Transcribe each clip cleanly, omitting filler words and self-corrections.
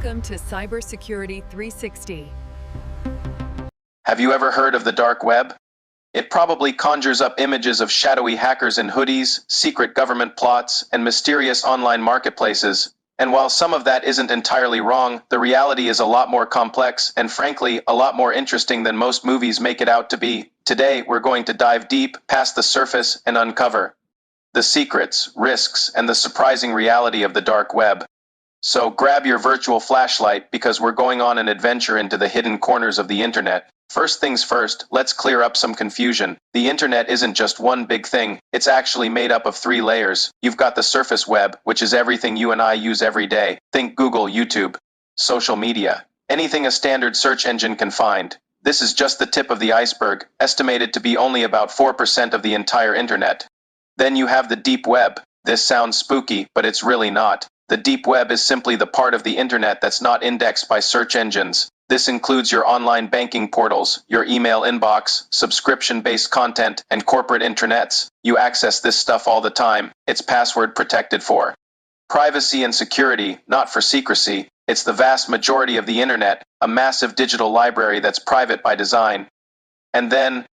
Welcome to Cybersecurity 360. Have you ever heard of the dark web? It probably conjures up images of shadowy hackers in hoodies, secret government plots, and mysterious online marketplaces. And while some of that isn't entirely wrong, the reality is a lot more complex and, frankly, a lot more interesting than most movies make it out to be. Today, we're going to dive deep, past the surface, and uncover the secrets, risks, and the surprising reality of the dark web. So grab your virtual flashlight because we're going on an adventure into the hidden corners of the internet. First things first, let's clear up some confusion. The internet isn't just one big thing, it's actually made up of 3 layers. You've got the surface web, which is everything you and I use every day. Think Google, YouTube, social media, anything a standard search engine can find. This is just the tip of the iceberg, estimated to be only about 4% of the entire internet. Then you have the deep web. This sounds spooky, but it's really not. The deep web is simply the part of the internet that's not indexed by search engines. This includes your online banking portals, your email inbox, subscription-based content, and corporate intranets. You access this stuff all the time. It's password protected for privacy and security, not for secrecy. It's the vast majority of the internet, a massive digital library that's private by design. And then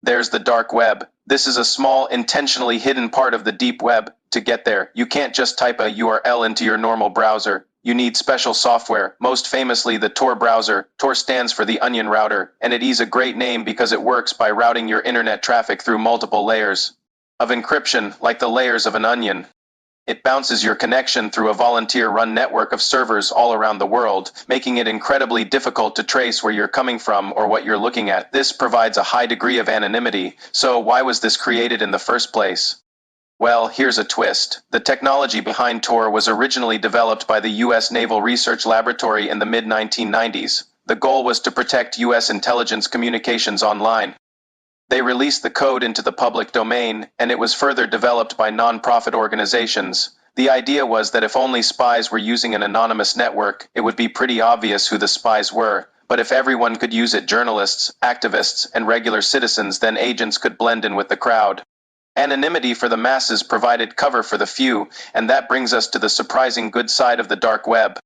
there's the dark web. This is a small, intentionally hidden part of the deep web. To get there, you can't just type a URL into your normal browser. You need special software, most famously the Tor browser. Tor stands for the onion router, and it is a great name because it works by routing your internet traffic through multiple layers of encryption, like the layers of an onion. It bounces your connection through a volunteer-run network of servers all around the world, making it incredibly difficult to trace where you're coming from or what you're looking at. This provides a high degree of anonymity. So why was this created in the first place? Well, here's a twist. The technology behind Tor was originally developed by the U.S. Naval Research Laboratory in the mid-1990s. The goal was to protect U.S. intelligence communications online. They released the code into the public domain, and it was further developed by non-profit organizations. The idea was that if only spies were using an anonymous network, it would be pretty obvious who the spies were. But if everyone could use it, journalists, activists, and regular citizens, then agents could blend in with the crowd. Anonymity for the masses provided cover for the few, and that brings us to the surprising good side of the dark web.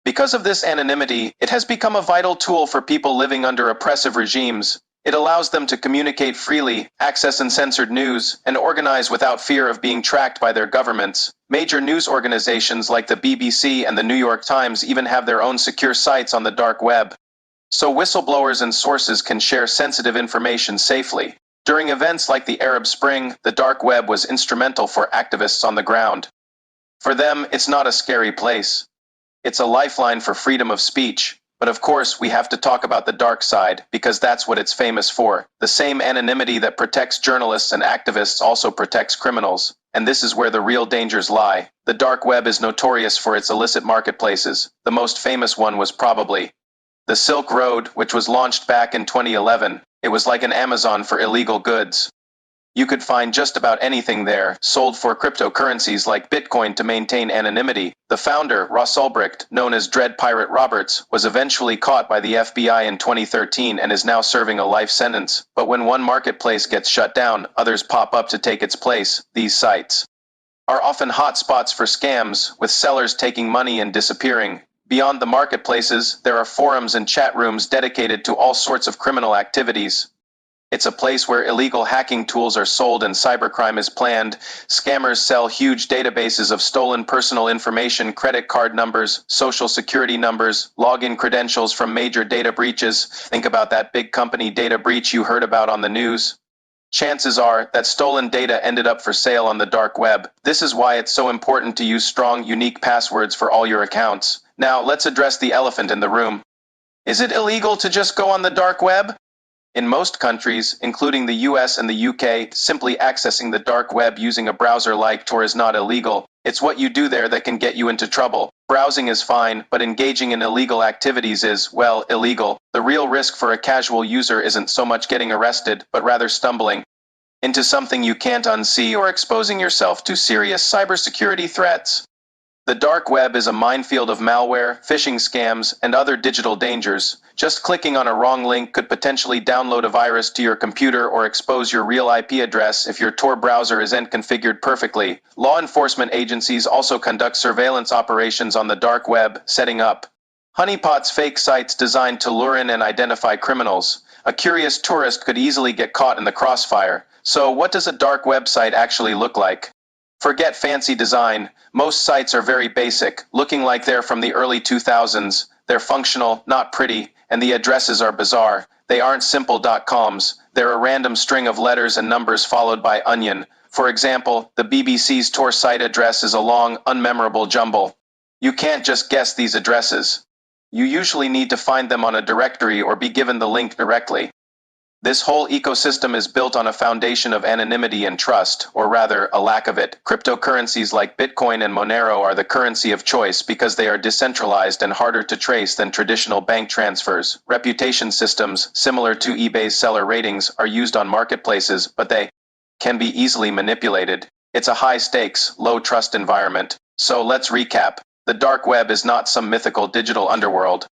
Because of this anonymity, it has become a vital tool for people living under oppressive regimes. It allows them to communicate freely, access uncensored news, and organize without fear of being tracked by their governments. Major news organizations like the BBC and the New York Times even have their own secure sites on the dark web. So whistleblowers and sources can share sensitive information safely. During events like the Arab Spring, the dark web was instrumental for activists on the ground. For them, it's not a scary place. It's a lifeline for freedom of speech. But of course, we have to talk about the dark side, because that's what it's famous for. The same anonymity that protects journalists and activists also protects criminals. And this is where the real dangers lie. The dark web is notorious for its illicit marketplaces. The most famous one was probably the Silk Road, which was launched back in 2011. It was like an Amazon for illegal goods. You could find just about anything there, sold for cryptocurrencies like Bitcoin to maintain anonymity. The founder, Ross Ulbricht, known as Dread Pirate Roberts, was eventually caught by the FBI in 2013 and is now serving a life sentence. But when one marketplace gets shut down, others pop up to take its place. These sites are often hotspots for scams, with sellers taking money and disappearing. Beyond the marketplaces, there are forums and chat rooms dedicated to all sorts of criminal activities. It's a place where illegal hacking tools are sold and cybercrime is planned. Scammers sell huge databases of stolen personal information, credit card numbers, social security numbers, login credentials from major data breaches. Think about that big company data breach you heard about on the news. Chances are that stolen data ended up for sale on the dark web. This is why it's so important to use strong, unique passwords for all your accounts. Now, let's address the elephant in the room. Is it illegal to just go on the dark web? In most countries, including the US and the UK, simply accessing the dark web using a browser like Tor is not illegal. It's what you do there that can get you into trouble. Browsing is fine, but engaging in illegal activities is, well, illegal. The real risk for a casual user isn't so much getting arrested, but rather stumbling into something you can't unsee or exposing yourself to serious cybersecurity threats. The dark web is a minefield of malware, phishing scams, and other digital dangers. Just clicking on a wrong link could potentially download a virus to your computer or expose your real IP address if your Tor browser isn't configured perfectly. Law enforcement agencies also conduct surveillance operations on the dark web, setting up Honeypot's fake sites designed to lure in and identify criminals. A curious tourist could easily get caught in the crossfire. So, what does a dark website actually look like? Forget fancy design. Most sites are very basic, looking like they're from the early 2000s. They're functional, not pretty, and the addresses are bizarre. They aren't simple .coms. They're a random string of letters and numbers followed by onion. For example, the BBC's Tor site address is a long, unmemorable jumble. You can't just guess these addresses. You usually need to find them on a directory or be given the link directly. This whole ecosystem is built on a foundation of anonymity and trust, or rather, a lack of it. Cryptocurrencies like Bitcoin and Monero are the currency of choice because they are decentralized and harder to trace than traditional bank transfers. Reputation systems, similar to eBay's seller ratings, are used on marketplaces, but they can be easily manipulated. It's a high-stakes, low-trust environment. So let's recap. The dark web is not some mythical digital underworld.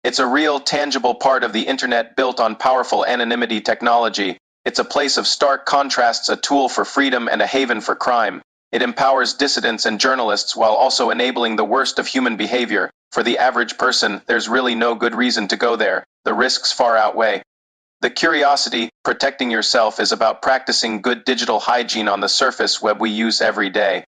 It's a real, tangible part of the internet built on powerful anonymity technology. It's a place of stark contrasts, a tool for freedom and a haven for crime. It empowers dissidents and journalists while also enabling the worst of human behavior. For the average person, there's really no good reason to go there. The risks far outweigh the curiosity. Protecting yourself is about practicing good digital hygiene on the surface web we use every day.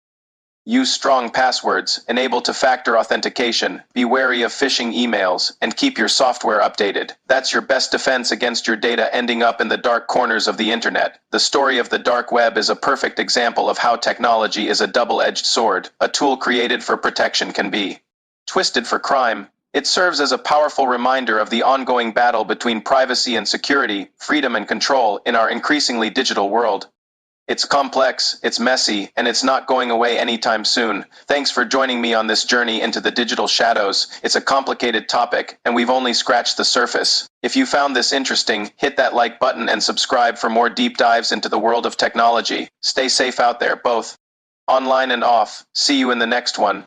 Use strong passwords, enable two-factor authentication, be wary of phishing emails, and keep your software updated. That's your best defense against your data ending up in the dark corners of the internet. The story of the dark web is a perfect example of how technology is a double-edged sword. A tool created for protection can be twisted for crime. It serves as a powerful reminder of the ongoing battle between privacy and security, freedom and control in our increasingly digital world. It's complex, it's messy, and it's not going away anytime soon. Thanks for joining me on this journey into the digital shadows. It's a complicated topic, and we've only scratched the surface. If you found this interesting, hit that like button and subscribe for more deep dives into the world of technology. Stay safe out there, both online and off. See you in the next one.